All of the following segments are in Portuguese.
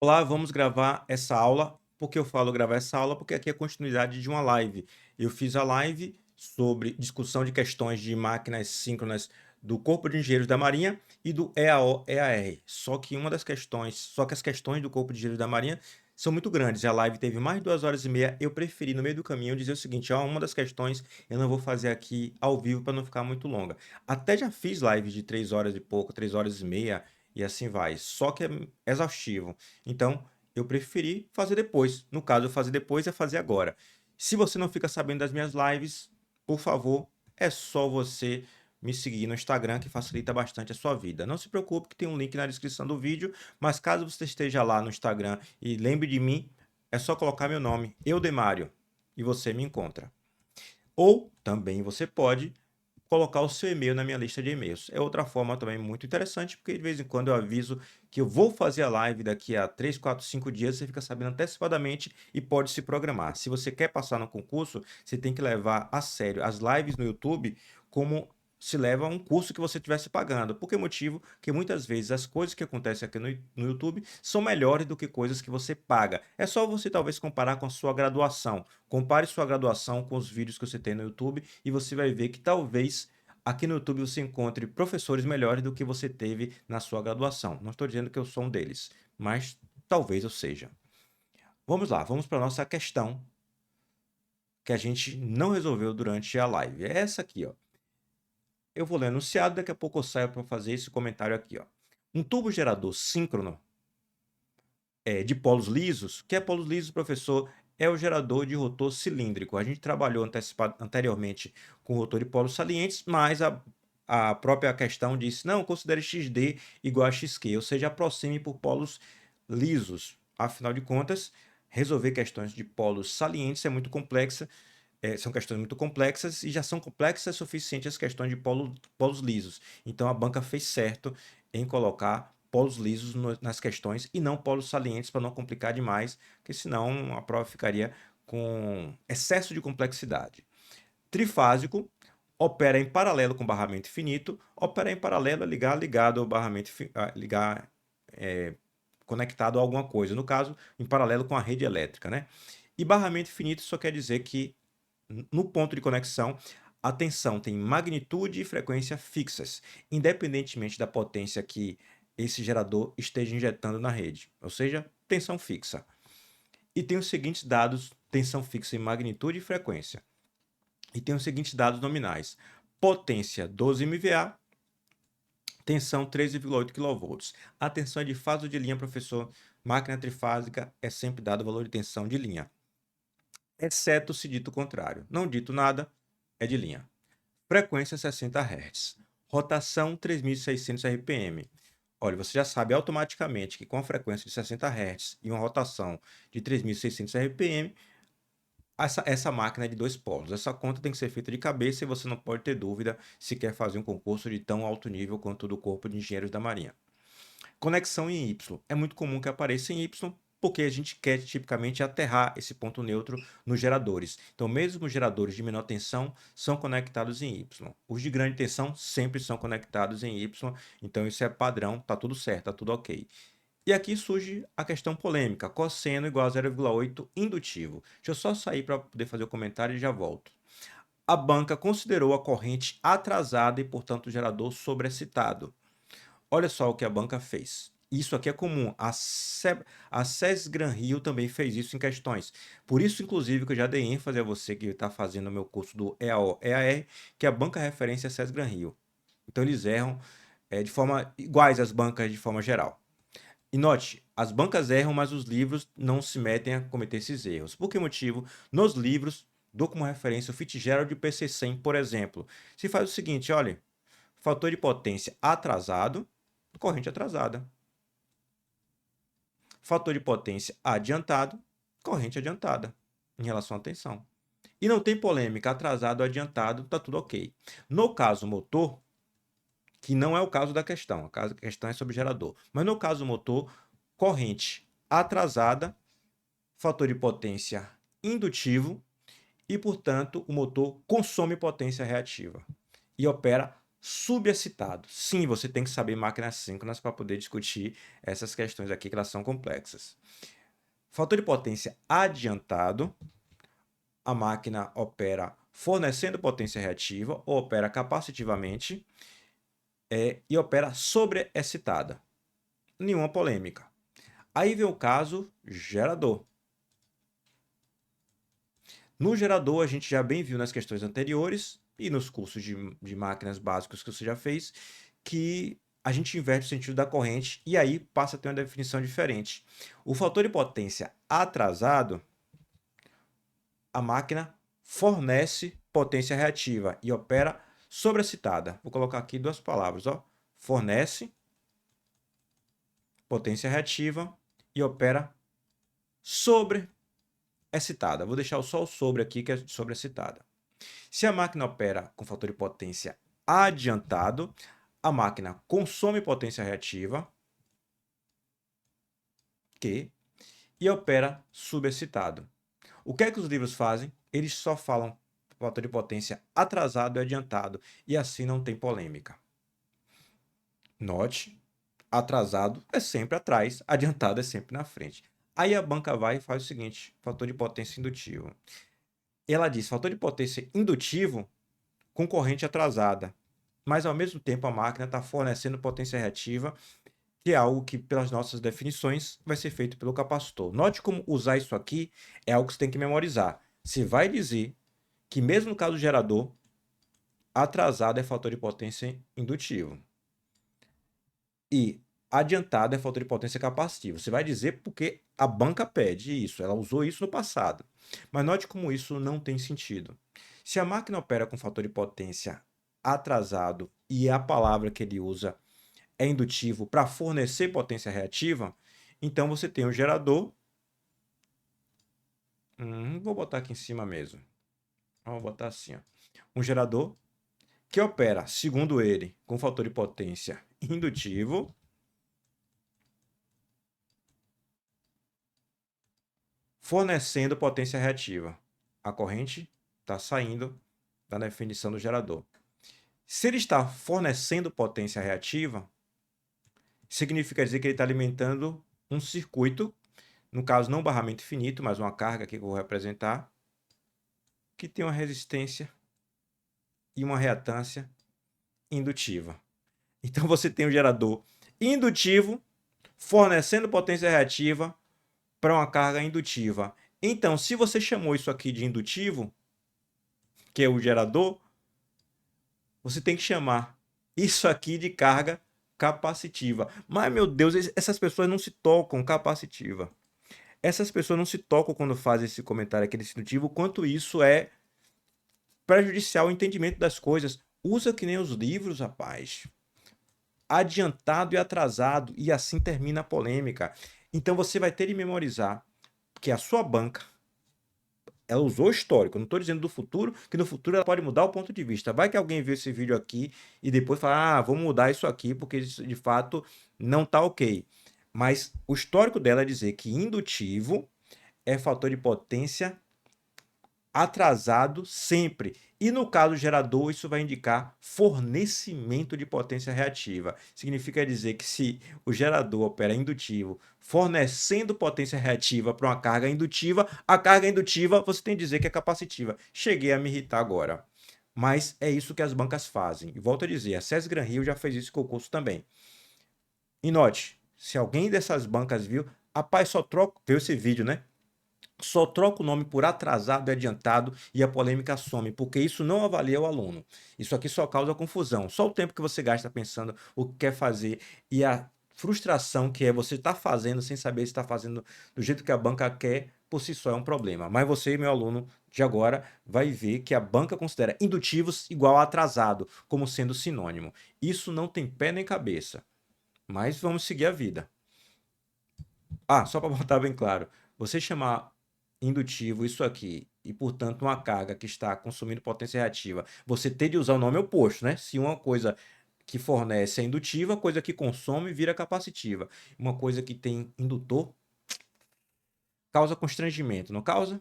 Olá, vamos gravar essa aula. Por que eu falo gravar essa aula? Porque aqui é continuidade de uma live. Eu fiz a live sobre discussão de questões de máquinas síncronas do Corpo de Engenheiros da Marinha e do EAO-EAR. Só que as questões do Corpo de Engenheiros da Marinha são muito grandes. A live teve mais de 2 horas e meia. Eu preferi, no meio do caminho, dizer o seguinte: ó, uma das questões eu não vou fazer aqui ao vivo para não ficar muito longa. Até já fiz lives de 3 horas e pouco, 3 horas e meia, e assim vai. Só que é exaustivo. Então, eu preferi fazer depois. No caso, fazer depois é fazer agora. Se você não fica sabendo das minhas lives, por favor, é só você me seguir no Instagram, que facilita bastante a sua vida. Não se preocupe que tem um link na descrição do vídeo, mas caso você esteja lá no Instagram e lembre de mim, é só colocar meu nome, Eudemário, e você me encontra. Ou também você pode colocar o seu e-mail na minha lista de e-mails. É outra forma também muito interessante, porque de vez em quando eu aviso que eu vou fazer a live daqui a 3, 4, 5 dias, você fica sabendo antecipadamente e pode se programar. Se você quer passar no concurso, você tem que levar a sério as lives no YouTube como se leva a um curso que você estivesse pagando. Por que motivo? Porque muitas vezes as coisas que acontecem aqui no YouTube são melhores do que coisas que você paga. É só você talvez comparar com a sua graduação. Compare sua graduação com os vídeos que você tem no YouTube e você vai ver que talvez aqui no YouTube você encontre professores melhores do que você teve na sua graduação. Não estou dizendo que eu sou um deles, mas talvez eu seja. Vamos lá, vamos para a nossa questão que a gente não resolveu durante a live. É essa aqui, ó. Eu vou ler o enunciado, daqui a pouco eu saio para fazer esse comentário aqui, ó. Um tubo gerador síncrono de polos lisos. O que é polos lisos, professor? É o gerador de rotor cilíndrico. A gente trabalhou anteriormente com rotor de polos salientes, mas a própria questão disse, não, considere XD igual a XQ, ou seja, aproxime por polos lisos. Afinal de contas, resolver questões de polos salientes é muito complexa, são questões muito complexas e já são complexas o suficiente as questões de polos lisos. Então a banca fez certo em colocar polos lisos nas questões e não polos salientes para não complicar demais, porque senão a prova ficaria com excesso de complexidade. Trifásico opera em paralelo com barramento finito, opera em paralelo é ligar ligado ao barramento ligar conectado a alguma coisa, no caso, em paralelo com a rede elétrica, né? E barramento finito só quer dizer que no ponto de conexão, a tensão tem magnitude e frequência fixas, independentemente da potência que esse gerador esteja injetando na rede, ou seja, tensão fixa. E tem os seguintes dados: tensão fixa em magnitude e frequência. E tem os seguintes dados nominais: potência 12 MVA, tensão 13,8 kV. A tensão é de fase ou de linha, professor? Máquina trifásica é sempre dado o valor de tensão de linha, exceto se dito o contrário. Não dito nada, é de linha. Frequência 60 Hz. Rotação 3.600 RPM. Olha, você já sabe automaticamente que com a frequência de 60 Hz e uma rotação de 3.600 RPM, essa máquina é de dois polos. Essa conta tem que ser feita de cabeça e você não pode ter dúvida se quer fazer um concurso de tão alto nível quanto o do Corpo de Engenheiros da Marinha. Conexão em Y. É muito comum que apareça em Y, porque a gente quer tipicamente aterrar esse ponto neutro nos geradores. Então, mesmo os geradores de menor tensão são conectados em Y. Os de grande tensão sempre são conectados em Y, então isso é padrão, tá tudo certo, tá tudo ok. E aqui surge a questão polêmica: cosseno igual a 0,8 indutivo. Deixa eu só sair para poder fazer o comentário e já volto. A banca considerou a corrente atrasada e, portanto, o gerador sobreexcitado. Olha só o que a banca fez. Isso aqui é comum. A SES Gran Rio também fez isso em questões. Por isso, inclusive, que eu já dei ênfase a você que está fazendo o meu curso do EAO-EAR, que a banca referência é a SES Gran Rio. Então, eles erram de forma iguais às bancas de forma geral. E note, as bancas erram, mas os livros não se metem a cometer esses erros. Por que motivo? Nos livros, dou como referência o Fitzgerald e o PC100, por exemplo. Se faz o seguinte, olha, fator de potência atrasado, corrente atrasada. Fator de potência adiantado, corrente adiantada, em relação à tensão. E não tem polêmica, atrasado ou adiantado, está tudo ok. No caso motor, que não é o caso da questão, a questão é sobre gerador, mas no caso motor, corrente atrasada, fator de potência indutivo e, portanto, o motor consome potência reativa e opera subexcitado. Sim, você tem que saber máquinas síncronas para poder discutir essas questões aqui, que elas são complexas. Fator de potência adiantado, a máquina opera fornecendo potência reativa ou opera capacitivamente e opera sobreexcitada. Nenhuma polêmica. Aí vem o caso gerador. No gerador, a gente já bem viu nas questões anteriores e nos cursos de máquinas básicos que você já fez, que a gente inverte o sentido da corrente e aí passa a ter uma definição diferente. O fator de potência atrasado, a máquina fornece potência reativa e opera sobreexcitada. Vou colocar aqui duas palavras, ó. Fornece potência reativa e opera sobreexcitada. Vou deixar só o sobre aqui, que é sobreexcitada. Se a máquina opera com fator de potência adiantado, a máquina consome potência reativa e opera subexcitado. O que é que os livros fazem? Eles só falam fator de potência atrasado e adiantado, e assim não tem polêmica. Note, atrasado é sempre atrás, adiantado é sempre na frente. Aí a banca vai e faz o seguinte, fator de potência indutivo. Ela diz, fator de potência indutivo com corrente atrasada, mas ao mesmo tempo a máquina está fornecendo potência reativa, que é algo que, pelas nossas definições, vai ser feito pelo capacitor. Note como usar isso aqui é algo que você tem que memorizar. Você vai dizer que, mesmo no caso do gerador, atrasado é fator de potência indutivo. E adiantado é fator de potência capacitiva. Você vai dizer porque a banca pede isso, ela usou isso no passado. Mas note como isso não tem sentido. Se a máquina opera com fator de potência atrasado e a palavra que ele usa é indutivo para fornecer potência reativa, então você tem um gerador. Vou botar aqui em cima mesmo. Vamos botar assim, ó. Um gerador que opera, segundo ele, com fator de potência indutivo, fornecendo potência reativa. A corrente está saindo da definição do gerador. Se ele está fornecendo potência reativa, significa dizer que ele está alimentando um circuito, no caso não um barramento finito, mas uma carga aqui que eu vou representar, que tem uma resistência e uma reatância indutiva. Então você tem um gerador indutivo fornecendo potência reativa para uma carga indutiva. Então, se você chamou isso aqui de indutivo, que é o gerador, você tem que chamar isso aqui de carga capacitiva. Mas, meu Deus, essas pessoas não se tocam capacitiva. Essas pessoas não se tocam quando fazem esse comentário aqui desse indutivo, quanto isso é prejudicial ao entendimento das coisas. Usa que nem os livros, rapaz. Adiantado e atrasado, e assim termina a polêmica. Então você vai ter de memorizar que a sua banca, ela usou o histórico. Eu não estou dizendo do futuro, que no futuro ela pode mudar o ponto de vista. Vai que alguém vê esse vídeo aqui e depois fala, vou mudar isso aqui porque isso de fato não está ok. Mas o histórico dela é dizer que indutivo é fator de potência atrasado sempre. E no caso gerador, isso vai indicar fornecimento de potência reativa. Significa dizer que se o gerador opera indutivo, fornecendo potência reativa para uma carga indutiva, a carga indutiva você tem que dizer que é capacitiva. Cheguei a me irritar agora. Mas é isso que as bancas fazem. E volto a dizer, a SES Gran Rio já fez isso com o curso também. E note, se alguém dessas bancas viu, rapaz, só troca, viu esse vídeo, né? Só troca o nome por atrasado e adiantado e a polêmica some, porque isso não avalia o aluno. Isso aqui só causa confusão. Só o tempo que você gasta pensando o que quer fazer e a frustração que é você estar fazendo sem saber se está fazendo do jeito que a banca quer, por si só é um problema. Mas você, meu aluno de agora, vai ver que a banca considera indutivos igual a atrasado, como sendo sinônimo. Isso não tem pé nem cabeça. Mas vamos seguir a vida. Só para botar bem claro, você chamar indutivo isso aqui e, portanto, uma carga que está consumindo potência reativa, você tem de usar o nome oposto, né? Se uma coisa que fornece é indutiva, coisa que consome vira capacitiva. Uma coisa que tem indutor causa constrangimento, não causa?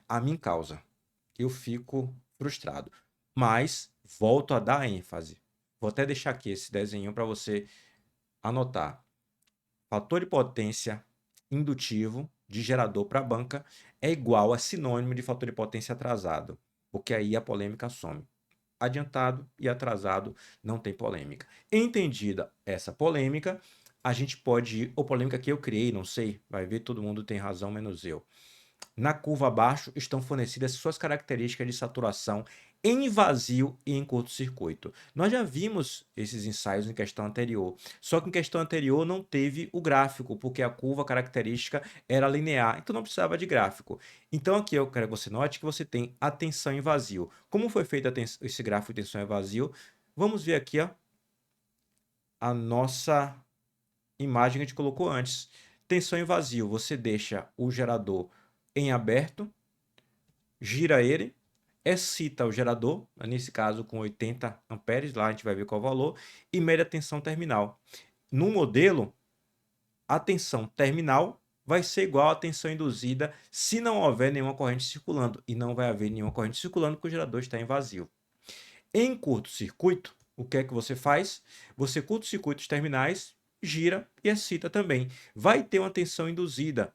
A mim causa. Eu fico frustrado. Mas Volto a dar ênfase. Vou até deixar aqui esse desenho para você anotar. Fator de potência indutivo de gerador para a banca é igual a sinônimo de fator de potência atrasado, porque aí a polêmica some. Adiantado e atrasado não tem polêmica. Entendida essa polêmica, a gente pode ir, ou polêmica que eu criei, não sei, vai ver, todo mundo tem razão, menos eu. Na curva abaixo estão fornecidas suas características de saturação em vazio e em curto-circuito. Nós já vimos esses ensaios em questão anterior, só que em questão anterior não teve o gráfico, porque a curva característica era linear, então não precisava de gráfico. Então aqui eu quero que você note que você tem a tensão em vazio. Como foi feito esse gráfico de tensão em vazio? Vamos ver aqui ó, a nossa imagem que a gente colocou antes. Tensão em vazio, você deixa o gerador em aberto, gira ele, excita o gerador, nesse caso com 80 amperes, lá a gente vai ver qual é o valor, e mede a tensão terminal. No modelo, a tensão terminal vai ser igual à tensão induzida se não houver nenhuma corrente circulando, e não vai haver nenhuma corrente circulando porque o gerador está em vazio. Em curto-circuito, o que é que você faz? Você curto-circuita os terminais, gira e excita também. Vai ter uma tensão induzida,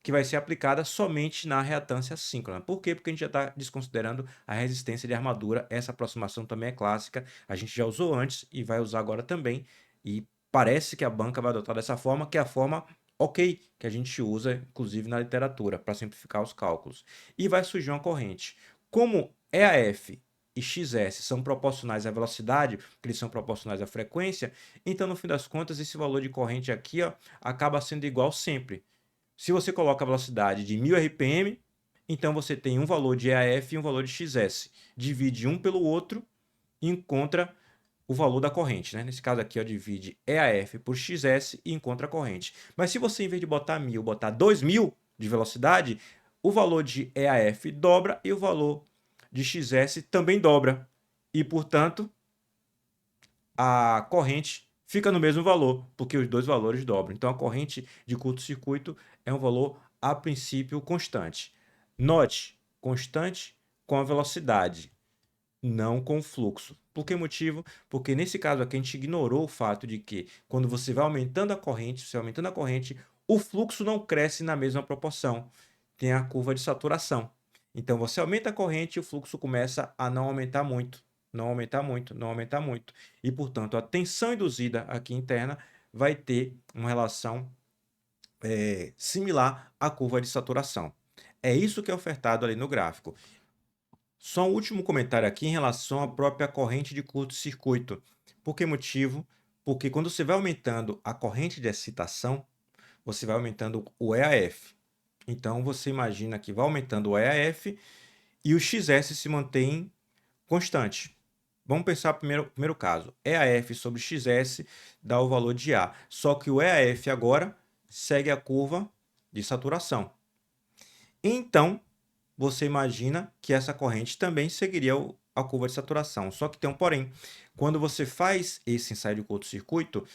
que vai ser aplicada somente na reatância síncrona. Por quê? Porque a gente já está desconsiderando a resistência de armadura. Essa aproximação também é clássica. A gente já usou antes e vai usar agora também. E parece que a banca vai adotar dessa forma, que é a forma ok, que a gente usa, inclusive, na literatura, para simplificar os cálculos. E vai surgir uma corrente. Como EAF e XS são proporcionais à velocidade, porque eles são proporcionais à frequência, então, no fim das contas, esse valor de corrente aqui ó, acaba sendo igual sempre. Se você coloca a velocidade de 1000 RPM, então você tem um valor de EAF e um valor de XS. Divide um pelo outro e encontra o valor da corrente. Né? Nesse caso aqui, ó, divide EAF por XS e encontra a corrente. Mas se você, em vez de botar 1000, botar 2000 de velocidade, o valor de EAF dobra e o valor de XS também dobra. E, portanto, a corrente fica no mesmo valor, porque os dois valores dobram. Então, a corrente de curto-circuito é um valor, a princípio, constante. Note, constante com a velocidade, não com o fluxo. Por que motivo? Porque nesse caso aqui a gente ignorou o fato de que quando você vai aumentando a corrente, o fluxo não cresce na mesma proporção. Tem a curva de saturação. Então, você aumenta a corrente e o fluxo começa a não aumentar muito, não aumentar muito, não aumentar muito. E, portanto, a tensão induzida aqui interna vai ter uma relação similar à curva de saturação. É isso que é ofertado ali no gráfico. Só um último comentário aqui em relação à própria corrente de curto-circuito. Por que motivo? Porque quando você vai aumentando a corrente de excitação, você vai aumentando o EAF. Então, você imagina que vai aumentando o EAF e o XS se mantém constante. Vamos pensar primeiro caso. EAF sobre XS dá o valor de A. Só que o EAF agora segue a curva de saturação. Então, você imagina que essa corrente também seguiria a curva de saturação. Só que tem um porém. Quando você faz esse ensaio de curto-circuito,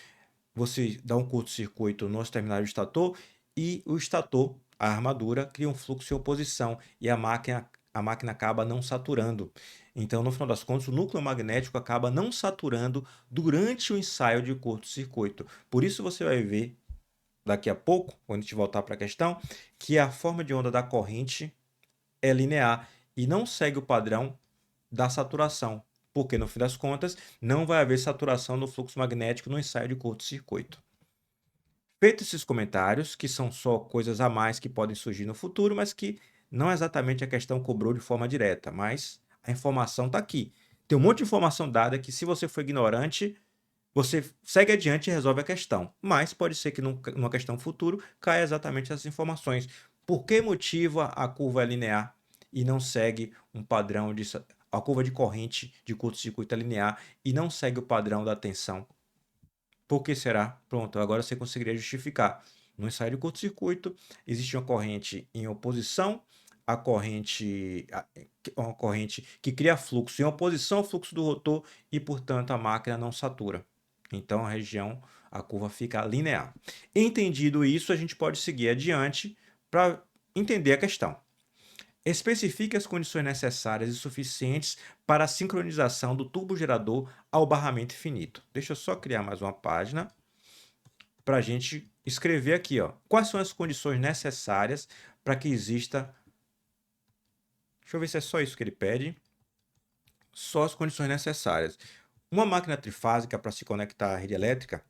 você dá um curto-circuito nos terminais do estator e o estator, a armadura, cria um fluxo em oposição e a máquina acaba não saturando. Então, no final das contas, o núcleo magnético acaba não saturando durante o ensaio de curto-circuito. Por isso você vai ver daqui a pouco, quando a gente voltar para a questão, que a forma de onda da corrente é linear e não segue o padrão da saturação, porque no fim das contas não vai haver saturação no fluxo magnético no ensaio de curto-circuito. Feitos esses comentários, que são só coisas a mais que podem surgir no futuro, mas que não exatamente a questão cobrou de forma direta, mas a informação está aqui. Tem um monte de informação dada que, se você for ignorante, você segue adiante e resolve a questão. Mas pode ser que numa questão futuro caia exatamente essas informações. Por que motivo a curva é linear e não segue um padrão de... A curva de corrente de curto-circuito é linear e não segue o padrão da tensão? Por que será? Pronto, agora você conseguiria justificar. No ensaio de curto-circuito, existe uma corrente em oposição uma corrente que cria fluxo em oposição ao fluxo do rotor e, portanto, a máquina não satura. Então, a curva fica linear. Entendido isso, a gente pode seguir adiante para entender a questão. Especifique as condições necessárias e suficientes para a sincronização do turbogerador ao barramento infinito. Deixa eu só criar mais uma página para a gente escrever aqui, ó. Quais são as condições necessárias para que exista... Deixa eu ver se é só isso que ele pede. Só as condições necessárias. Uma máquina trifásica para se conectar à rede elétrica,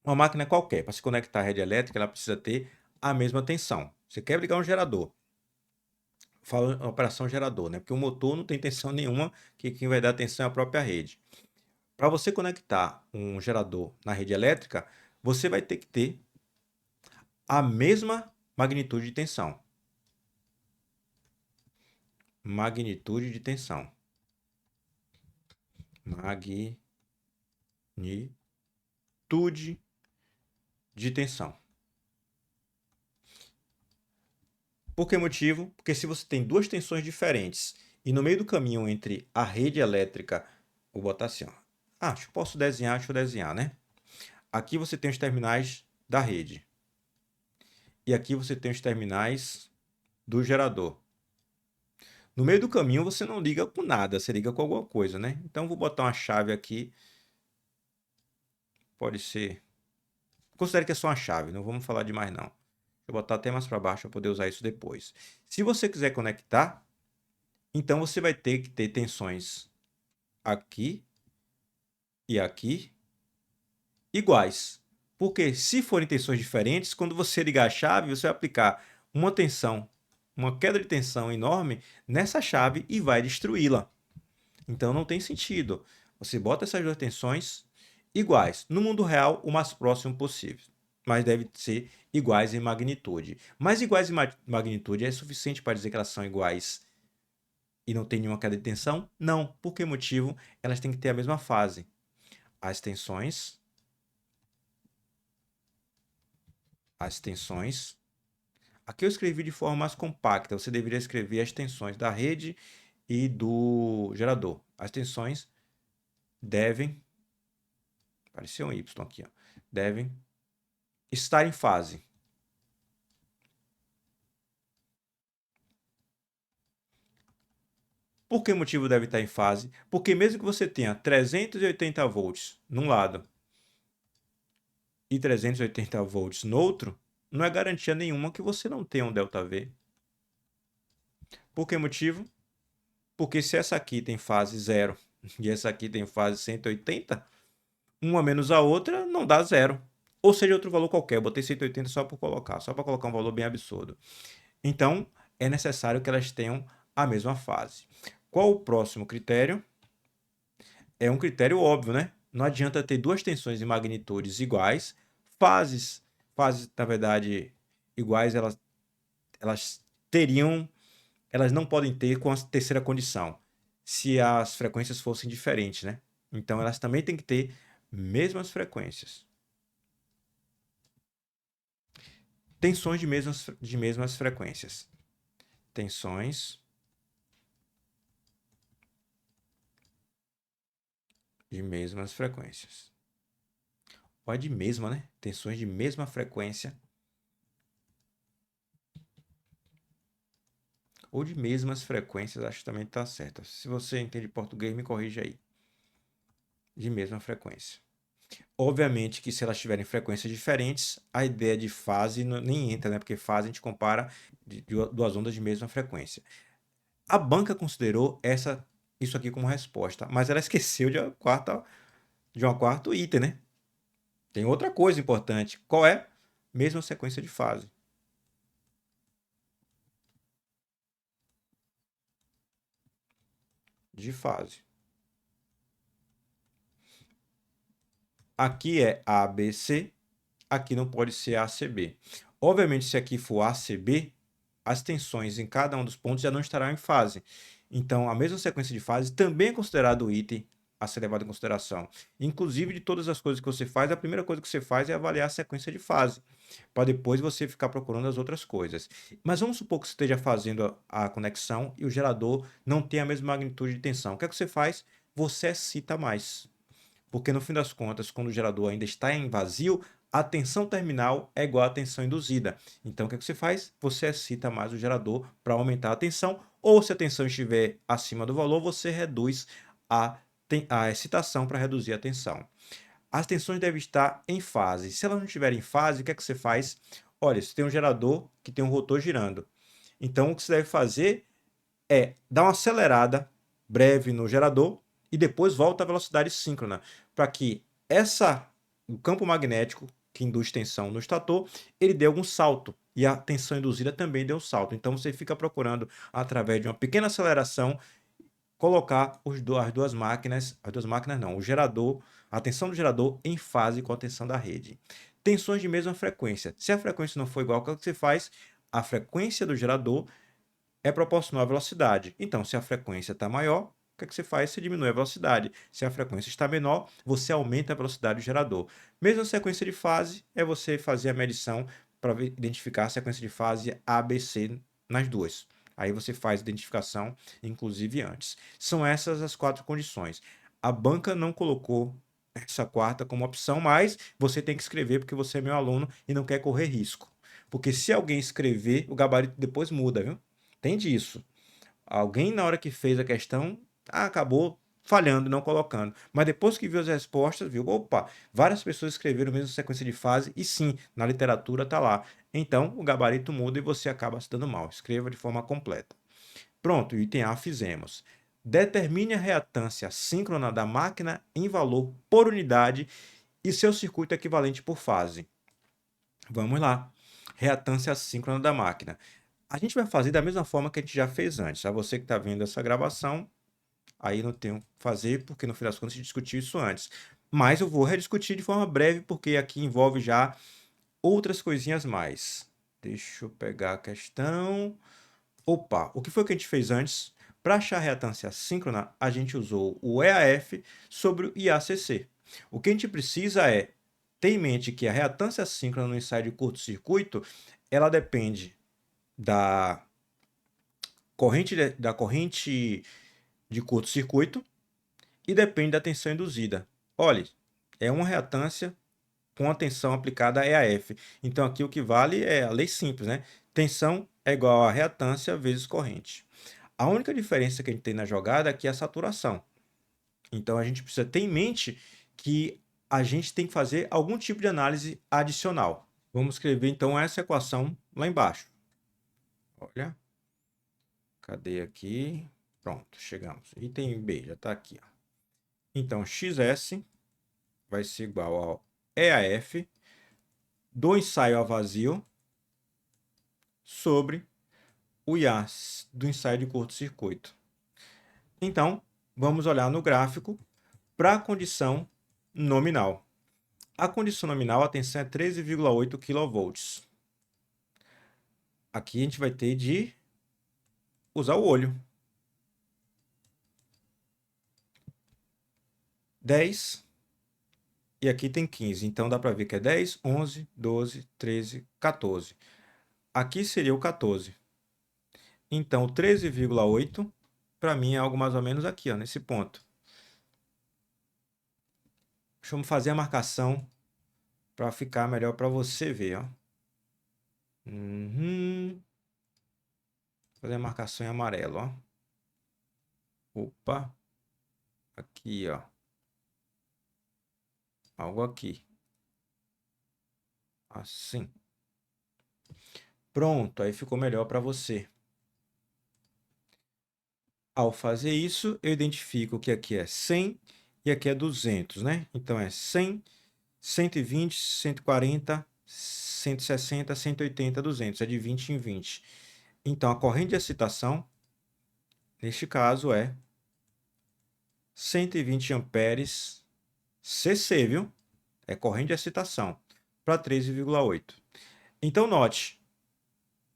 uma máquina qualquer, para se conectar à rede elétrica, ela precisa ter a mesma tensão. Você quer ligar um gerador, fala operação gerador, né? Porque o motor não tem tensão nenhuma, que quem vai dar tensão é a própria rede. Para você conectar um gerador na rede elétrica, você vai ter que ter a mesma magnitude de tensão. Magnitude de tensão. Magnitude de tensão. Por que motivo? Porque se você tem duas tensões diferentes e no meio do caminho entre a rede elétrica, vou botar assim, ó. Acho que posso desenhar, deixa eu desenhar, né? Aqui você tem os terminais da rede. E aqui você tem os terminais do gerador. No meio do caminho você não liga com nada, você liga com alguma coisa, né? Então vou botar uma chave aqui. Pode ser... Considere que é só uma chave, não vamos falar de mais não. Vou botar até mais para baixo para poder usar isso depois. Se você quiser conectar, então você vai ter que ter tensões aqui e aqui iguais. Porque se forem tensões diferentes, quando você ligar a chave, você vai aplicar uma tensão, uma queda de tensão enorme nessa chave e vai destruí-la. Então não tem sentido. Você bota essas duas tensões iguais. No mundo real, o mais próximo possível. Mas deve ser iguais em magnitude. Mas iguais em magnitude é suficiente para dizer que elas são iguais e não tem nenhuma queda de tensão? Não. Por que motivo? Elas têm que ter a mesma fase. As tensões aqui eu escrevi de forma mais compacta. Você deveria escrever as tensões da rede e do gerador. As tensões devem... Apareceu um Y aqui, ó. Devem estar em fase. Por que motivo deve estar em fase? Porque mesmo que você tenha 380 volts num lado e 380 volts no outro, não é garantia nenhuma que você não tenha um ΔV. Por que motivo? Porque se essa aqui tem fase 0 e essa aqui tem fase 180, uma menos a outra não dá 0. Ou seja, outro valor qualquer. Eu botei 180 só para colocar um valor bem absurdo. Então, é necessário que elas tenham a mesma fase. Qual o próximo critério? É um critério óbvio, né? Não adianta ter duas tensões em magnitudes iguais, fases, na verdade, iguais, elas não podem ter com a terceira condição, se as frequências fossem diferentes, né? Então, elas também têm que ter mesmas frequências. Tensões de mesmas frequências. Tensões de mesmas frequências. Ou de mesma, né? Tensões de mesma frequência. Ou de mesmas frequências, acho que também está certo. Se você entende português, me corrija aí. De mesma frequência. Obviamente que se elas tiverem frequências diferentes, a ideia de fase nem entra, né? Porque fase a gente compara de duas ondas de mesma frequência. A banca considerou isso aqui como resposta, mas ela esqueceu de um quarto item, né? Tem outra coisa importante. Qual é? Mesma sequência de fase. De fase. Aqui é ABC, aqui não pode ser ACB. Obviamente, se aqui for ACB, as tensões em cada um dos pontos já não estarão em fase. Então, a mesma sequência de fase também é considerado o item a ser levado em consideração. Inclusive, de todas as coisas que você faz, a primeira coisa que você faz é avaliar a sequência de fase, para depois você ficar procurando as outras coisas. Mas vamos supor que você esteja fazendo a conexão e o gerador não tem a mesma magnitude de tensão. O que é que você faz? Você excita mais. Porque no fim das contas, quando o gerador ainda está em vazio, a tensão terminal é igual à tensão induzida. Então, o que você faz? Você excita mais o gerador para aumentar a tensão, ou se a tensão estiver acima do valor, você reduz a excitação para reduzir a tensão. As tensões devem estar em fase. Se elas não estiverem em fase, o que é que você faz? Olha, você tem um gerador que tem um rotor girando. Então, o que você deve fazer é dar uma acelerada breve no gerador e depois volta à velocidade síncrona, para que o campo magnético que induz tensão no estator, ele dê algum salto e a tensão induzida também dê um salto. Então você fica procurando, através de uma pequena aceleração, colocar as duas máquinas não, o gerador, a tensão do gerador em fase com a tensão da rede. Tensões de mesma frequência. Se a frequência não for igual, o que você faz? A frequência do gerador é proporcional à velocidade. Então, se a frequência está maior, o que é que você faz? Você diminui a velocidade. Se a frequência está menor, você aumenta a velocidade do gerador. Mesma sequência de fase é você fazer a medição para identificar a sequência de fase ABC nas duas. Aí você faz a identificação, inclusive antes. São essas as 4 condições. A banca não colocou essa quarta como opção, mas você tem que escrever porque você é meu aluno e não quer correr risco. Porque se alguém escrever, o gabarito depois muda, viu? Tem disso. Alguém, na hora que fez a questão, acabou falhando, não colocando. Mas depois que viu as respostas, viu, opa, várias pessoas escreveram a mesma sequência de fase e sim, na literatura está lá. Então, o gabarito muda e você acaba se dando mal. Escreva de forma completa. Pronto, o item A fizemos. Determine a reatância síncrona da máquina em valor por unidade e seu circuito equivalente por fase. Vamos lá. Reatância síncrona da máquina. A gente vai fazer da mesma forma que a gente já fez antes. A você que está vendo essa gravação, aí não tem o que fazer, porque no final das contas a gente discutiu isso antes. Mas eu vou rediscutir de forma breve, porque aqui envolve já outras coisinhas mais. Deixa eu pegar a questão. Opa, o que foi que a gente fez antes? Para achar a reatância síncrona, a gente usou o EAF sobre o IACC. O que a gente precisa é ter em mente que a reatância síncrona no ensaio de curto-circuito, ela depende da corrente de curto-circuito e depende da tensão induzida. Olhe, é uma reatância com a tensão aplicada a EAF. Então aqui o que vale é a lei simples, né? Tensão é igual a reatância vezes corrente. A única diferença que a gente tem na jogada aqui é a saturação. Então a gente precisa ter em mente que a gente tem que fazer algum tipo de análise adicional. Vamos escrever então essa equação lá embaixo. Olha, cadê aqui? Pronto, chegamos. Item B, já está aqui. Ó. Então, XS vai ser igual ao EAF do ensaio a vazio sobre o IAS do ensaio de curto-circuito. Então, vamos olhar no gráfico para a condição nominal. A condição nominal, a tensão é 13,8 kV. Aqui a gente vai ter de usar o olho. 10 e aqui tem 15. Então dá para ver que é 10, 11, 12, 13, 14. Aqui seria o 14. Então, o 13,8 para mim é algo mais ou menos aqui, ó, nesse ponto. Deixa eu fazer a marcação para ficar melhor para você ver, ó. Fazer a marcação em amarelo, ó. Opa. Aqui, ó. Algo aqui. Assim. Pronto, aí ficou melhor para você. Ao fazer isso, eu identifico que aqui é 100 e aqui é 200, né? Então é 100, 120, 140, 160, 180, 200. É de 20 em 20. Então, a corrente de excitação, neste caso, é 120 amperes CC, viu? É corrente de excitação, para 13,8. Então, note,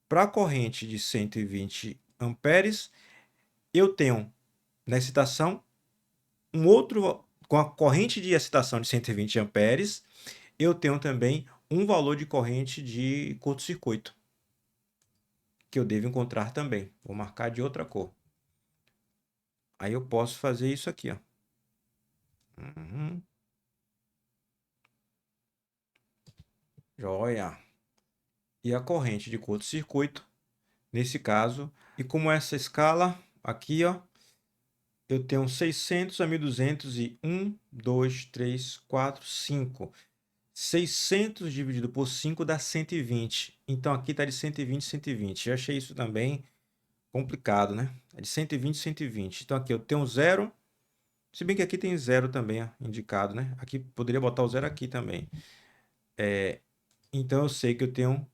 para a corrente de 120 amperes, eu tenho na excitação um outro, com a corrente de excitação de 120 amperes, eu tenho também um valor de corrente de curto-circuito, que eu devo encontrar também. Vou marcar de outra cor. Aí eu posso fazer isso aqui, ó. Uhum. Joia. E a corrente de curto-circuito, nesse caso, e como essa escala aqui, ó, eu tenho 600 a 1200 e 1, 2, 3, 4, 5. 600 dividido por 5 dá 120. Então aqui está de 120, 120. Eu achei isso também complicado, né? É de 120, 120. Então aqui eu tenho zero. Se bem que aqui tem zero também, ó, indicado, né? Aqui poderia botar o zero aqui também. Então eu sei que eu tenho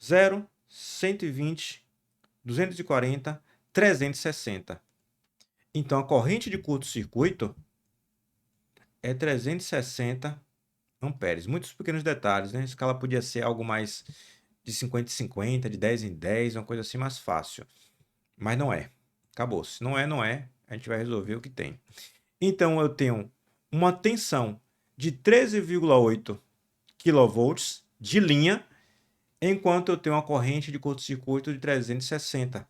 0, 120, 240, 360. Então a corrente de curto-circuito é 360 amperes. Muitos pequenos detalhes, né? A escala podia ser algo mais de 50 em 50, de 10 em 10, uma coisa assim mais fácil. Mas não é. Acabou. Se não é, não é. A gente vai resolver o que tem. Então eu tenho uma tensão de 13,8 kV de linha, enquanto eu tenho uma corrente de curto-circuito de 360.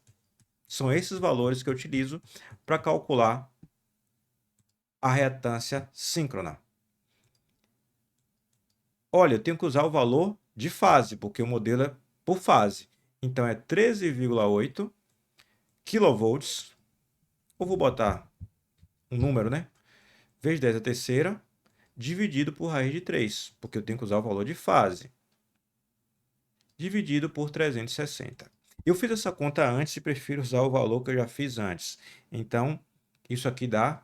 São esses valores que eu utilizo para calcular a reatância síncrona. Olha, eu tenho que usar o valor de fase, porque o modelo é por fase. Então é 13,8 kV. Eu vou botar um número, né? Vezes 10 a terceira, dividido por raiz de 3, porque eu tenho que usar o valor de fase. Dividido por 360. Eu fiz essa conta antes e prefiro usar o valor que eu já fiz antes. Então, isso aqui dá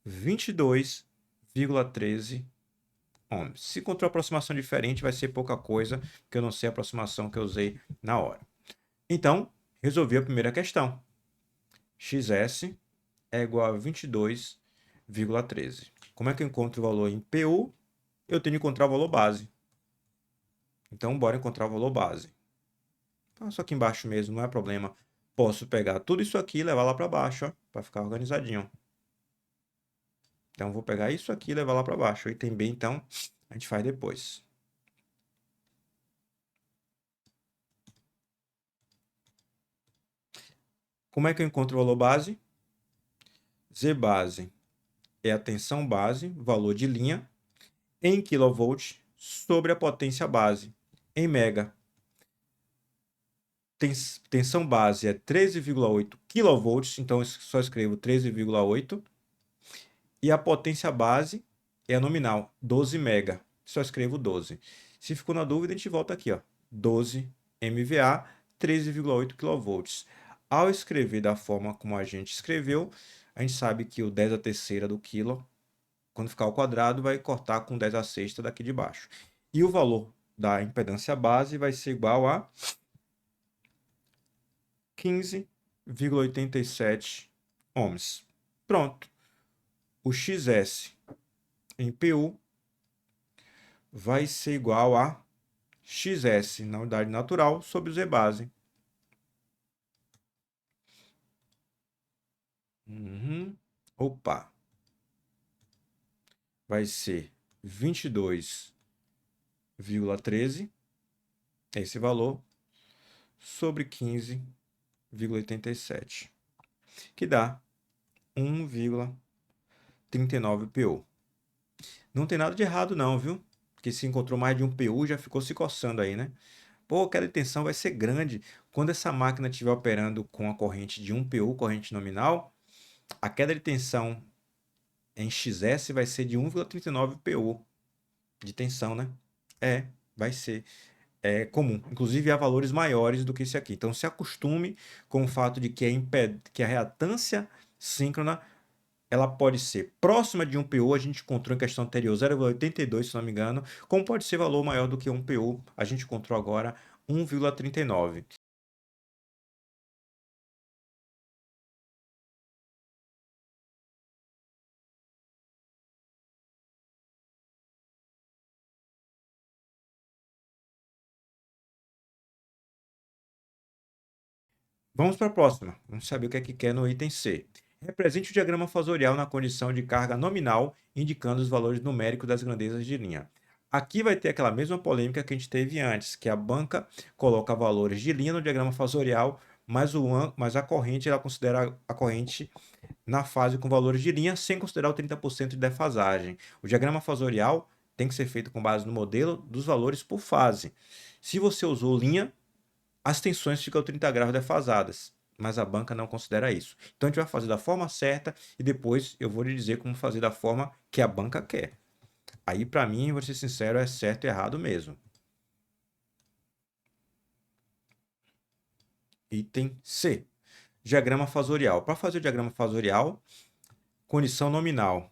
22,13 ohms. Se encontrar aproximação diferente, vai ser pouca coisa, porque eu não sei a aproximação que eu usei na hora. Então, resolvi a primeira questão. XS é igual a 22,13. Como é que eu encontro o valor em PU? Eu tenho que encontrar o valor base. Então, bora encontrar o valor base. Passo aqui embaixo mesmo, não é problema. Posso pegar tudo isso aqui e levar lá para baixo, para ficar organizadinho. Então, vou pegar isso aqui e levar lá para baixo. O item B, então, a gente faz depois. Como é que eu encontro o valor base? Z base é a tensão base, valor de linha, em kV sobre a potência base, em mega. Tensão base é 13,8 kV, então eu só escrevo 13,8. E a potência base é a nominal, 12 mega. Só escrevo 12. Se ficou na dúvida, a gente volta aqui, ó. 12 MVA, 13,8 kV. Ao escrever da forma como a gente escreveu, a gente sabe que o 10 a terceira do quilo, quando ficar ao quadrado, vai cortar com 10 a sexta daqui de baixo. E o valor da impedância base vai ser igual a 15,87 ohms. Pronto. O XS em PU vai ser igual a XS na unidade natural sobre Z base. Opa! Vai ser 22,13, esse valor, sobre 15,87, que dá 1,39 PU. Não tem nada de errado não, viu? Porque se encontrou mais de um PU, já ficou se coçando aí, né? Pô, aquela tensão vai ser grande. Quando essa máquina estiver operando com a corrente de 1 PU, corrente nominal, a queda de tensão em XS vai ser de 1,39 PU de tensão, né? Vai ser comum. Inclusive, há valores maiores do que esse aqui. Então, se acostume com o fato de que a reatância síncrona ela pode ser próxima de 1 PU, a gente encontrou em questão anterior 0,82, se não me engano, como pode ser valor maior do que 1 PU, a gente encontrou agora 1,39. Vamos para a próxima. Vamos saber o que é que quer no item C. Represente o diagrama fasorial na condição de carga nominal, indicando os valores numéricos das grandezas de linha. Aqui vai ter aquela mesma polêmica que a gente teve antes, que a banca coloca valores de linha no diagrama fasorial, mas a corrente ela considera a corrente na fase com valores de linha, sem considerar o 30% de defasagem. O diagrama fasorial tem que ser feito com base no modelo dos valores por fase. Se você usou linha, as tensões ficam 30 graus defasadas, mas a banca não considera isso. Então a gente vai fazer da forma certa e depois eu vou lhe dizer como fazer da forma que a banca quer. Aí, para mim, vou ser sincero, é certo e errado mesmo. Item C. Diagrama fasorial. Para fazer o diagrama fasorial, condição nominal.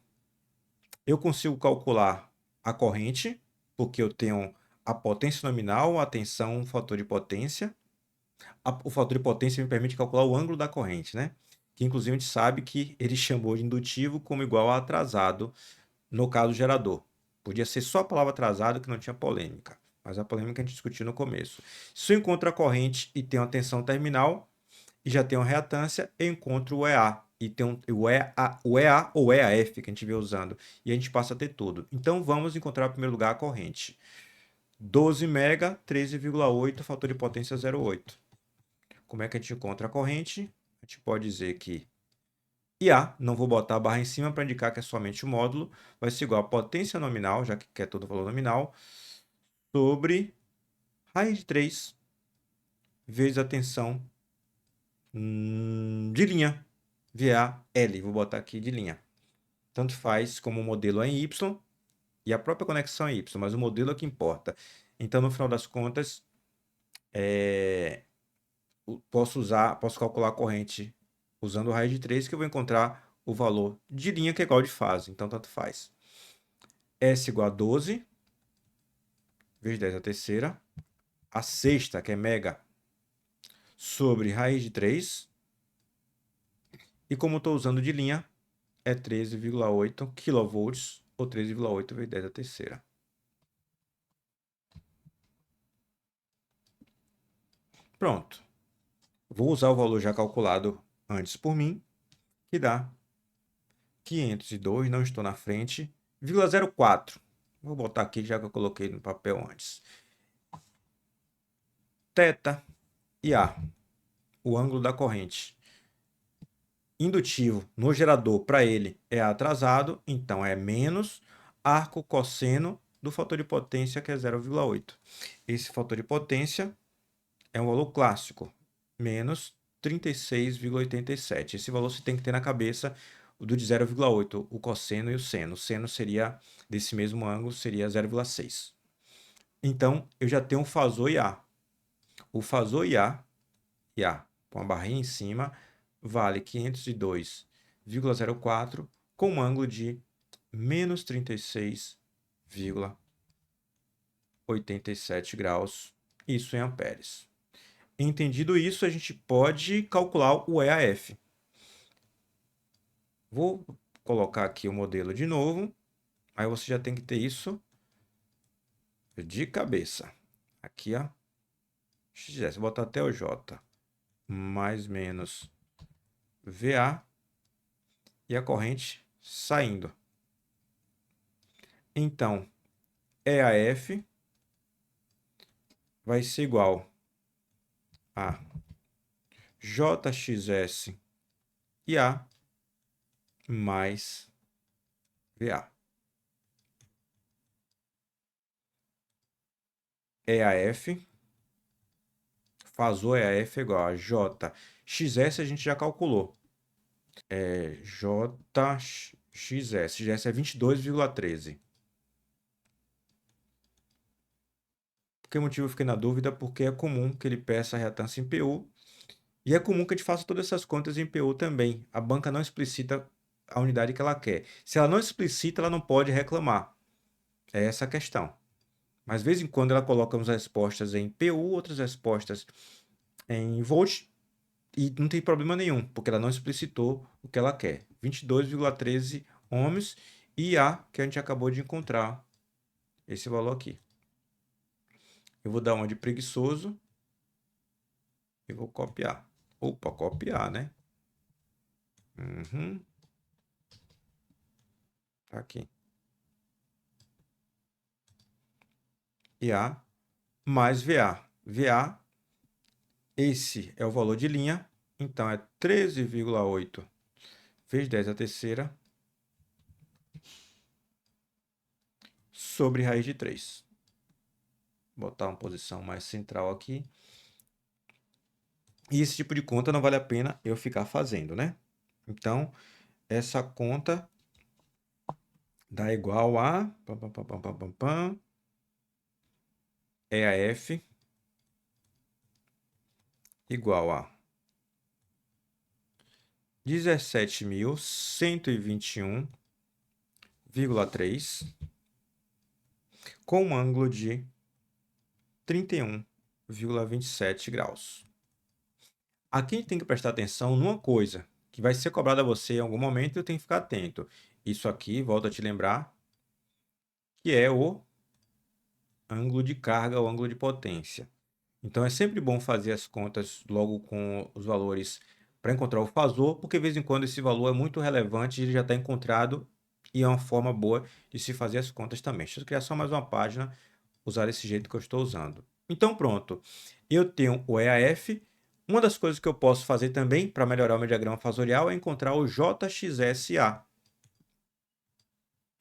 Eu consigo calcular a corrente, porque eu tenho a potência nominal, a tensão, o fator de potência. O fator de potência me permite calcular o ângulo da corrente, né? Que inclusive a gente sabe que ele chamou de indutivo como igual a atrasado no caso gerador. Podia ser só a palavra atrasado que não tinha polêmica, mas a polêmica a gente discutiu no começo. Se eu encontro a corrente e tenho a tensão terminal e já tenho a reatância, eu encontro o EA e tem o EA ou EAF que a gente vê usando e a gente passa a ter tudo. Então vamos encontrar em primeiro lugar a corrente. 12 mega, 13,8, fator de potência 0,8. Como é que a gente encontra a corrente? A gente pode dizer que IA, não vou botar a barra em cima para indicar que é somente o módulo, vai ser igual a potência nominal, já que quer todo o valor nominal, sobre raiz de 3 vezes a tensão de linha, VAL. Vou botar aqui de linha. Tanto faz como o modelo é em Y e a própria conexão é Y, mas o modelo é que importa. Então, no final das contas, posso calcular a corrente usando raiz de 3, que eu vou encontrar o valor de linha que é igual de fase. Então, tanto faz. S igual a 12 vezes 10 a terceira. A sexta, que é mega, sobre raiz de 3. E como estou usando de linha, é 13,8 kV ou 13,8 vezes 10 a terceira. Pronto. Vou usar o valor já calculado antes por mim, que dá 502, não estou na frente, 0,04. Vou botar aqui já que eu coloquei no papel antes. Θ e A, o ângulo da corrente. Indutivo no gerador para ele é atrasado, então é menos arco cosseno do fator de potência, que é 0,8. Esse fator de potência é um valor clássico, menos 36,87. Esse valor você tem que ter na cabeça do de 0,8, o cosseno e o seno. O seno seria, desse mesmo ângulo, seria 0,6. Então, eu já tenho um fasor IA. O fasor IA, com a barrinha em cima, vale 502,04 com um ângulo de menos 36,87 graus, isso em amperes. Entendido isso, a gente pode calcular o EAF. Vou colocar aqui o modelo de novo, aí você já tem que ter isso de cabeça. Aqui, ó, XS, vou botar até o J, mais menos VA, e a corrente saindo. Então, EAF vai ser igual a JXS e A mais VA. EAF, fasor EAF é igual a JXS, a gente já calculou. JXS, XS é 22,13. Por que motivo eu fiquei na dúvida? Porque é comum que ele peça a reatância em PU e é comum que a gente faça todas essas contas em PU também. A banca não explicita a unidade que ela quer. Se ela não explicita, ela não pode reclamar. É essa a questão. Mas de vez em quando ela coloca umas respostas em PU, outras respostas em volt, e não tem problema nenhum, porque ela não explicitou o que ela quer. 22,13 ohms e A, que a gente acabou de encontrar, esse valor aqui. Eu vou dar uma de preguiçoso e vou copiar. Opa, copiar, né? Tá aqui. IA mais VA. VA, esse é o valor de linha, então é 13,8 vezes 10 a terceira sobre raiz de 3. Vou botar uma posição mais central aqui. E esse tipo de conta não vale a pena eu ficar fazendo, né? Então, essa conta dá igual a EAF igual a 17.121,3 com um ângulo de 31,27 graus. Aqui a gente tem que prestar atenção numa coisa que vai ser cobrada a você em algum momento e eu tenho que ficar atento. Isso aqui, volto a te lembrar, que é o ângulo de carga, o ângulo de potência. Então é sempre bom fazer as contas logo com os valores para encontrar o fasor, porque de vez em quando esse valor é muito relevante, ele já está encontrado e é uma forma boa de se fazer as contas também. Deixa eu criar só mais uma página, usar esse jeito que eu estou usando. Então pronto, eu tenho o EAF. Uma das coisas que eu posso fazer também para melhorar o meu diagrama fasorial é encontrar o JXSA,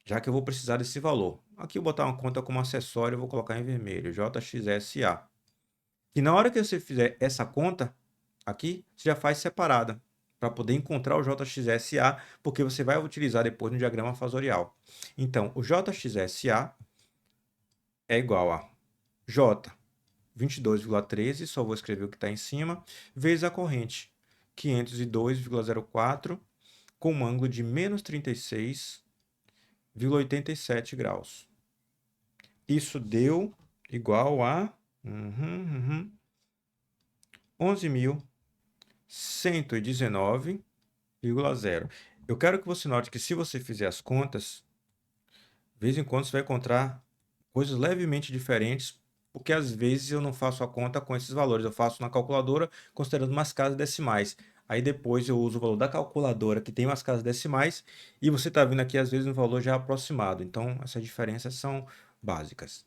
já que eu vou precisar desse valor. Aqui eu vou botar uma conta como acessório, eu vou colocar em vermelho, JXSA. E na hora que você fizer essa conta aqui, você já faz separada para poder encontrar o JXSA, porque você vai utilizar depois no diagrama fasorial. Então, o JXSA é igual a J 22,13, só vou escrever o que está em cima, vezes a corrente 502,04 com um ângulo de menos 36,87 graus. Isso deu igual a 11.119,0. Eu quero que você note que se você fizer as contas, de vez em quando você vai encontrar coisas levemente diferentes, porque às vezes eu não faço a conta com esses valores, eu faço na calculadora considerando umas casas decimais. Aí depois eu uso o valor da calculadora que tem umas casas decimais e você está vendo aqui às vezes um valor já aproximado. Então essas diferenças são básicas.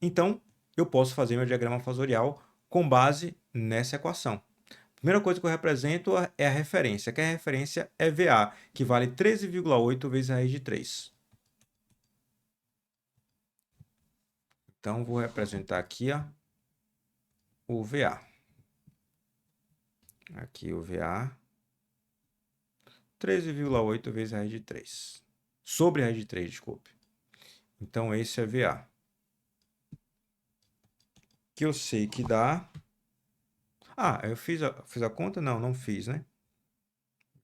Então eu posso fazer meu diagrama fasorial com base nessa equação. Primeira coisa que eu represento é a referência, que a referência é VA, que vale 13,8 vezes a raiz de 3. Então, vou representar aqui ó, o VA. Aqui o VA, 13,8 vezes a raiz de 3. Sobre a raiz de 3, desculpe. Então, esse é VA. Que eu sei que dá... Ah, eu fiz a conta? Não, não fiz, né?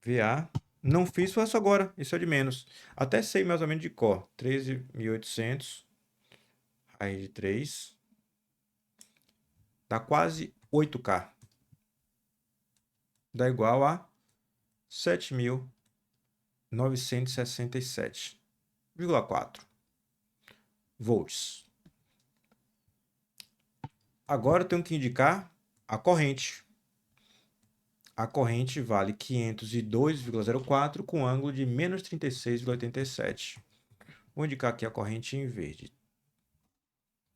VA, não fiz, faço agora. Isso é de menos. Até sei mais ou menos de cor. 13.800, raiz de 3. Dá quase 8K. Dá igual a 7.967,4 volts. Agora eu tenho que indicar a corrente. A corrente vale 502,04 com ângulo de menos 36,87. Vou indicar aqui a corrente em verde.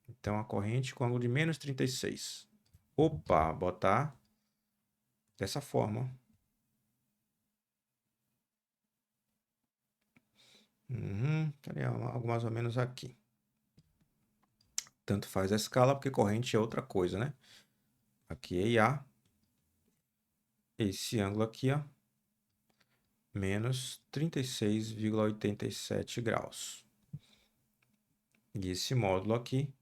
Então, a corrente com ângulo de menos 36. Opa, botar dessa forma. Algo mais ou menos aqui. Tanto faz a escala, porque corrente é outra coisa, né? Aqui é IA. Esse ângulo aqui, ó, menos 36,87 graus. E esse módulo aqui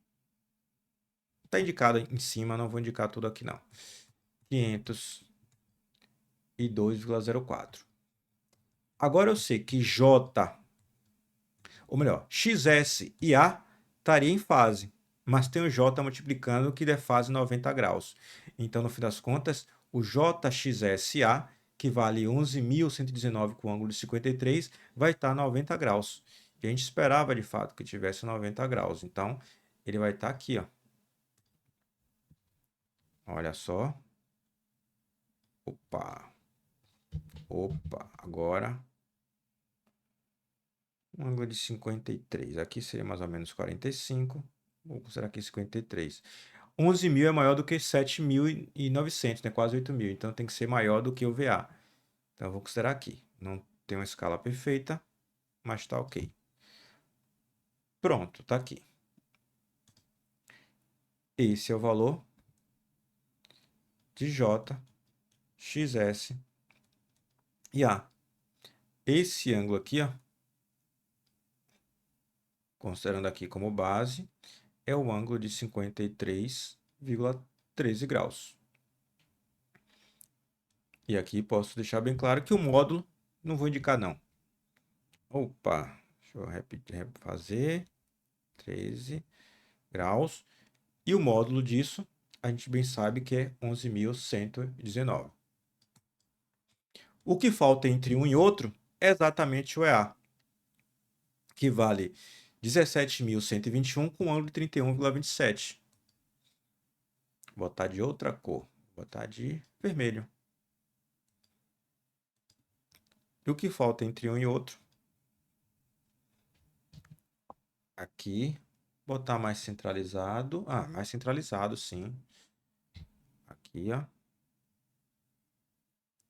está indicado em cima, não vou indicar tudo aqui não. 502,04. Agora eu sei que J, ou melhor, XS e A estaria em fase, mas tem o J multiplicando que der fase 90 graus. Então, no fim das contas, o JXSA, que vale 11.119 com ângulo de 53, vai estar 90 graus. E a gente esperava, de fato, que tivesse 90 graus. Então, ele vai estar aqui, ó. Olha só. Opa. Opa. Agora, um ângulo de 53. Aqui seria mais ou menos 45. Vou considerar aqui 53. 11.000 é maior do que 7.900, né? Quase 8.000. Então, tem que ser maior do que o VA. Então, eu vou considerar aqui. Não tem uma escala perfeita, mas está ok. Pronto, tá aqui. Esse é o valor de J, XS e A. Esse ângulo aqui, ó, considerando aqui como base, é o ângulo de 53,13 graus. E aqui posso deixar bem claro que o módulo não vou indicar não. Opa, deixa eu refazer. 13 graus. E o módulo disso, a gente bem sabe que é 11.119. O que falta entre um e outro é exatamente o EA, que vale 17.121 com ângulo de 31,27. Vou botar de outra cor, vou botar de vermelho. E o que falta entre um e outro? Aqui, botar mais centralizado. Ah, mais centralizado, sim. Aqui, ó.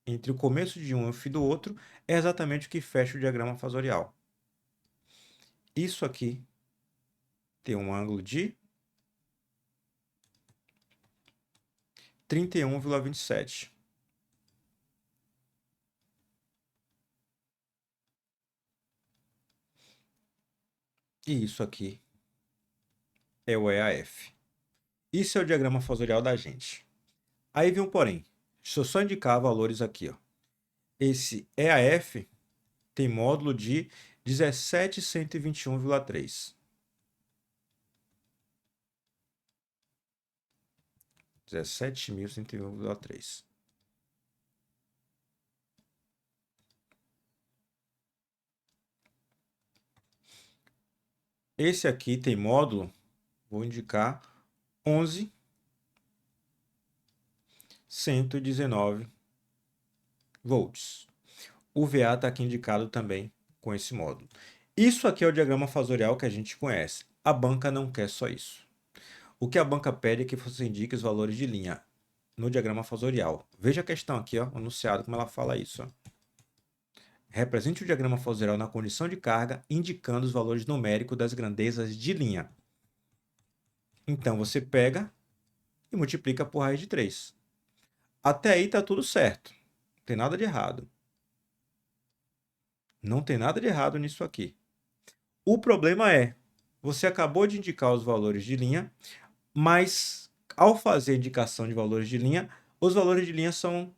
Entre o começo de um e o fim do outro é exatamente o que fecha o diagrama fasorial. Isso aqui tem um ângulo de 31,27. E isso aqui é o EAF. Isso é o diagrama fasorial da gente. Aí vem um porém. Deixa eu só indicar valores aqui, ó. Esse EAF tem módulo de 17.121,3. 17.121,3. Esse aqui tem módulo, vou indicar 11.119 volts. O VA está aqui indicado também com esse módulo. Isso aqui é o diagrama fasorial que a gente conhece. A banca não quer só isso. O que a banca pede é que você indique os valores de linha no diagrama fasorial. Veja a questão aqui, ó, anunciado, como ela fala isso. Ó. Represente o diagrama fasorial na condição de carga, indicando os valores numéricos das grandezas de linha. Então, você pega e multiplica por raiz de 3. Até aí está tudo certo. Não tem nada de errado. Não tem nada de errado nisso aqui. O problema é, você acabou de indicar os valores de linha, mas ao fazer a indicação de valores de linha, os valores de linha são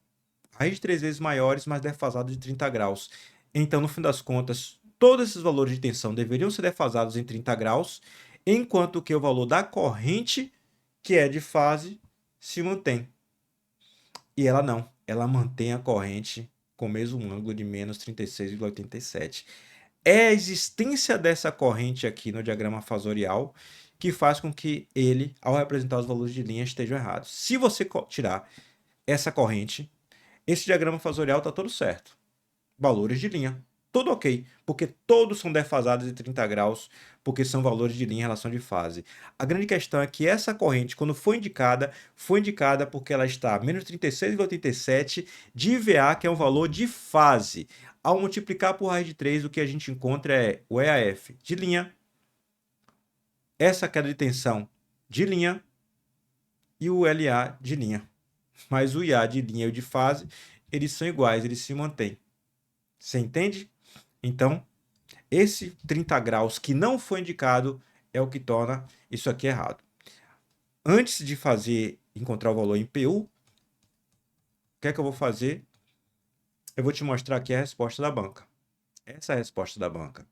raiz de 3 vezes maiores, mas defasados de 30 graus. Então, no fim das contas, todos esses valores de tensão deveriam ser defasados em 30 graus, enquanto que o valor da corrente, que é de fase, se mantém. E ela não, ela mantém a corrente com o mesmo ângulo de menos 36,87. É a existência dessa corrente aqui no diagrama fasorial que faz com que ele, ao representar os valores de linha, estejam errados. Se você tirar essa corrente, esse diagrama fasorial está todo certo. Valores de linha, tudo ok, porque todos são defasados em 30 graus, porque são valores de linha em relação de fase. A grande questão é que essa corrente, quando foi indicada porque ela está a menos 36,87 de VA, que é um valor de fase. Ao multiplicar por raiz de 3, o que a gente encontra é o EAF de linha, essa queda de tensão de linha e o LA de linha. Mas o IA de linha e o de fase, eles são iguais, eles se mantêm. Você entende? Então, esse 30 graus que não foi indicado é o que torna isso aqui errado. Antes de encontrar o valor em PU, o que é que eu vou fazer? Eu vou te mostrar aqui a resposta da banca. Essa é a resposta da banca.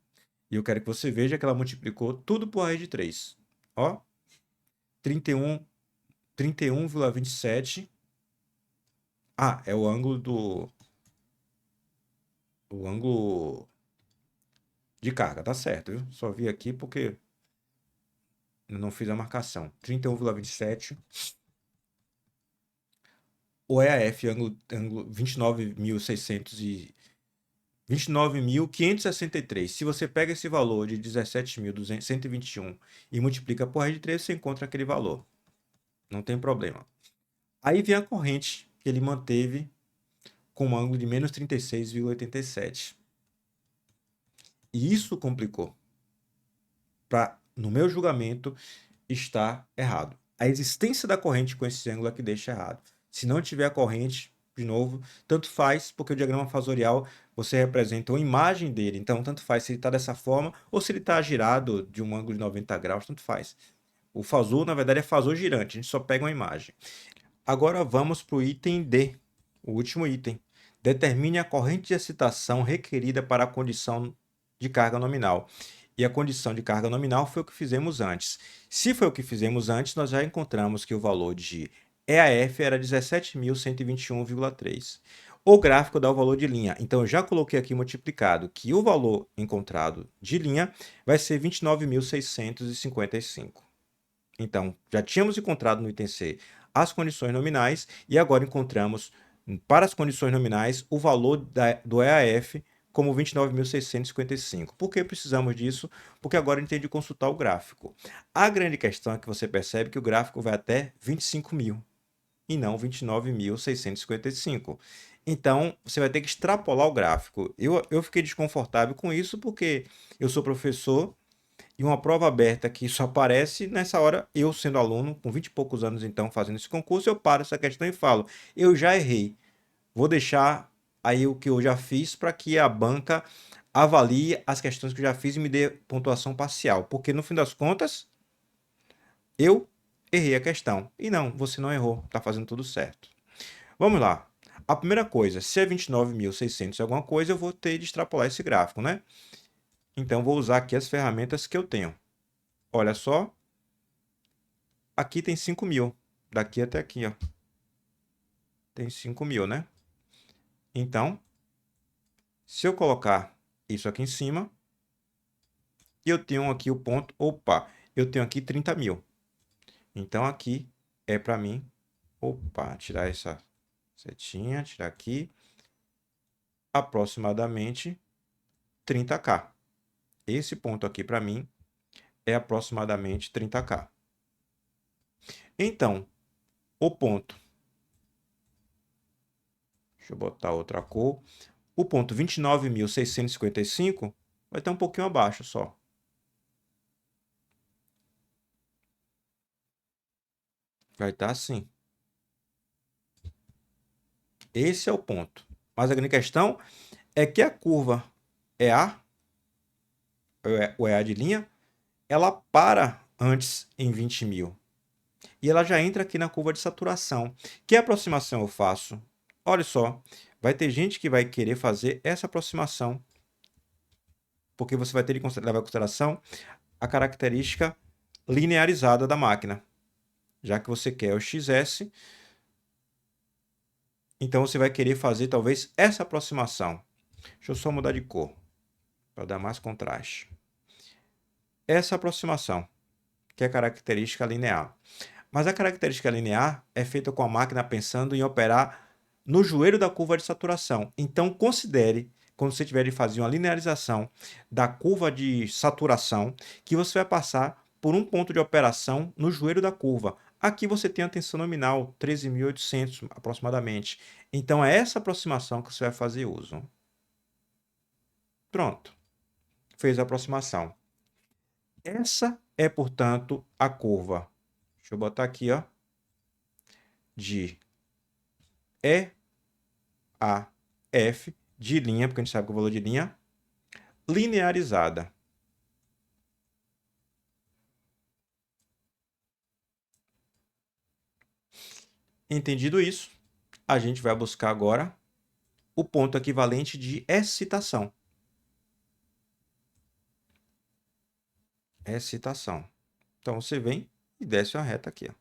E eu quero que você veja que ela multiplicou tudo por raiz de 3. Ó, 31,27. Ah, é o ângulo o ângulo de carga, tá certo, viu? Só vi aqui porque eu não fiz a marcação. 31,27. O EAF, ângulo 29.563. Se você pega esse valor de 17.121 e multiplica por raiz de 3, você encontra aquele valor. Não tem problema. Aí vem a corrente que ele manteve com um ângulo de menos 36,87. E isso complicou. no meu julgamento, estar errado. A existência da corrente com esse ângulo é que deixa errado. Se não tiver a corrente, de novo, tanto faz, porque o diagrama fasorial você representa uma imagem dele. Então, tanto faz se ele está dessa forma ou se ele está girado de um ângulo de 90 graus, tanto faz. O fasor, na verdade, é fasor girante. A gente só pega uma imagem. Agora vamos para o item D, o último item. Determine a corrente de excitação requerida para a condição de carga nominal. E a condição de carga nominal foi o que fizemos antes. Se foi o que fizemos antes, nós já encontramos que o valor de EAF era 17.121,3. O gráfico dá o valor de linha. Então, eu já coloquei aqui multiplicado que o valor encontrado de linha vai ser 29.655. Então, já tínhamos encontrado no item C as condições nominais e agora encontramos, para as condições nominais, o valor do EAF como 29.655. Por que precisamos disso? Porque agora a gente tem de consultar o gráfico. A grande questão é que você percebe que o gráfico vai até 25.000 e não 29.655. Então, você vai ter que extrapolar o gráfico. Eu fiquei desconfortável com isso porque eu sou professor e uma prova aberta que isso aparece, nessa hora, eu sendo aluno, com 20 e poucos anos então, fazendo esse concurso, eu paro essa questão e falo, eu já errei, vou deixar aí o que eu já fiz para que a banca avalie as questões que eu já fiz e me dê pontuação parcial, porque no fim das contas, eu errei a questão. E não, você não errou, está fazendo tudo certo. Vamos lá. A primeira coisa, se é 29.600 alguma coisa, eu vou ter de extrapolar esse gráfico, né? Então, vou usar aqui as ferramentas que eu tenho. Olha só, aqui tem 5.000, daqui até aqui, ó. Tem 5.000, né? Então, se eu colocar isso aqui em cima, eu tenho aqui o ponto, opa, eu tenho aqui 30.000. Então, aqui é para mim, opa, tirar essa setinha, tirar aqui, aproximadamente 30k. Esse ponto aqui para mim é aproximadamente 30k. Então, o ponto, deixa eu botar outra cor, o ponto 29.655 vai estar um pouquinho abaixo só. Vai estar assim. Esse é o ponto. Mas a grande questão é que a curva EA, o EA de linha, ela para antes em 20.000. E ela já entra aqui na curva de saturação. Que aproximação eu faço? Olha só, vai ter gente que vai querer fazer essa aproximação, porque você vai ter que levar em consideração a característica linearizada da máquina. Já que você quer o XS, então você vai querer fazer talvez essa aproximação. Deixa eu só mudar de cor, para dar mais contraste. Essa aproximação, que é a característica linear. Mas a característica linear é feita com a máquina pensando em operar no joelho da curva de saturação. Então, considere, quando você tiver de fazer uma linearização da curva de saturação, que você vai passar por um ponto de operação no joelho da curva. Aqui você tem a tensão nominal, 13.800 aproximadamente. Então, é essa aproximação que você vai fazer uso. Pronto. Fez a aproximação. Essa é, portanto, a curva. Deixa eu botar aqui, ó, de EAF de linha, porque a gente sabe que o valor de linha linearizada. Entendido isso, a gente vai buscar agora o ponto equivalente de excitação. Excitação. Então, você vem e desce uma reta aqui, ó.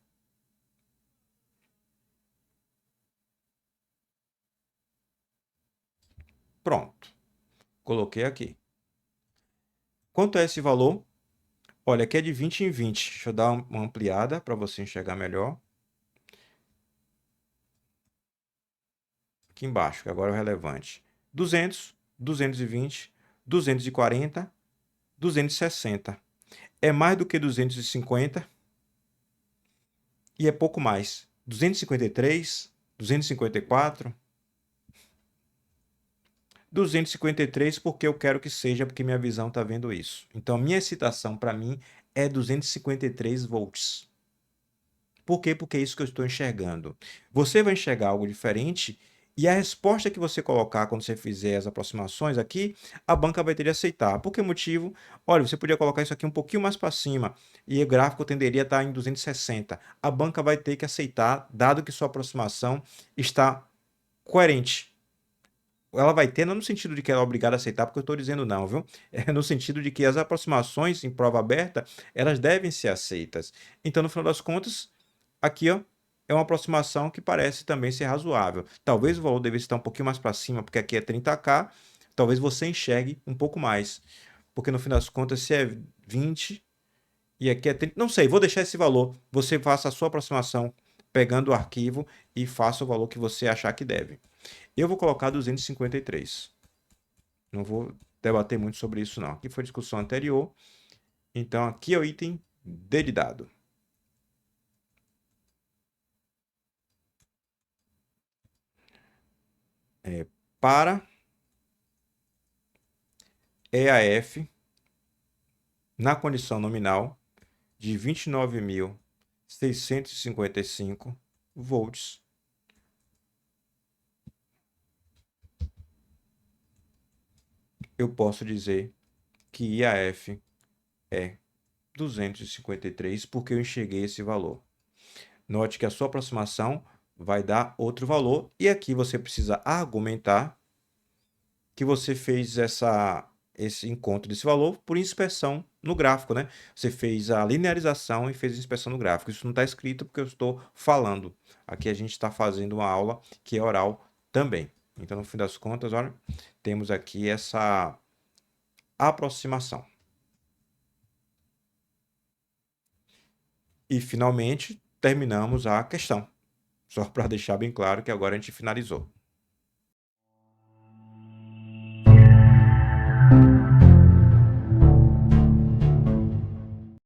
Pronto. Coloquei aqui. Quanto é esse valor? Olha, aqui é de 20 em 20. Deixa eu dar uma ampliada para você enxergar melhor. Aqui embaixo, que agora é o relevante. 200, 220, 240, 260. É mais do que 250 e é pouco mais. 253, 254, 253 porque eu quero que seja, porque minha visão está vendo isso. Então, a minha excitação para mim é 253 volts. Por quê? Porque é isso que eu estou enxergando. Você vai enxergar algo diferente e a resposta que você colocar quando você fizer as aproximações aqui, a banca vai ter de aceitar. Por que motivo? Olha, você podia colocar isso aqui um pouquinho mais para cima e o gráfico tenderia a estar em 260. A banca vai ter que aceitar, dado que sua aproximação está coerente. Ela vai ter, não no sentido de que ela é obrigada a aceitar, porque eu estou dizendo não, viu? É no sentido de que as aproximações em prova aberta, elas devem ser aceitas. Então, no final das contas, aqui, ó, é uma aproximação que parece também ser razoável. Talvez o valor devesse estar um pouquinho mais para cima, porque aqui é 30K, talvez você enxergue um pouco mais. Porque no fim das contas, se é 20 e aqui é 30, não sei, vou deixar esse valor. Você faça a sua aproximação pegando o arquivo e faça o valor que você achar que deve. Eu vou colocar 253. Não vou debater muito sobre isso, não. Aqui foi discussão anterior. Então, aqui é o item D de dado. Para EAF, na condição nominal de 29.655 volts, eu posso dizer que IAF é 253 porque eu enxerguei esse valor. Note que a sua aproximação vai dar outro valor e aqui você precisa argumentar que você fez esse encontro desse valor por inspeção no gráfico, né? Você fez a linearização e fez a inspeção no gráfico. Isso não está escrito porque eu estou falando. Aqui a gente está fazendo uma aula que é oral também. Então, no fim das contas, olha, temos aqui essa aproximação. E, finalmente, terminamos a questão. Só para deixar bem claro que agora a gente finalizou.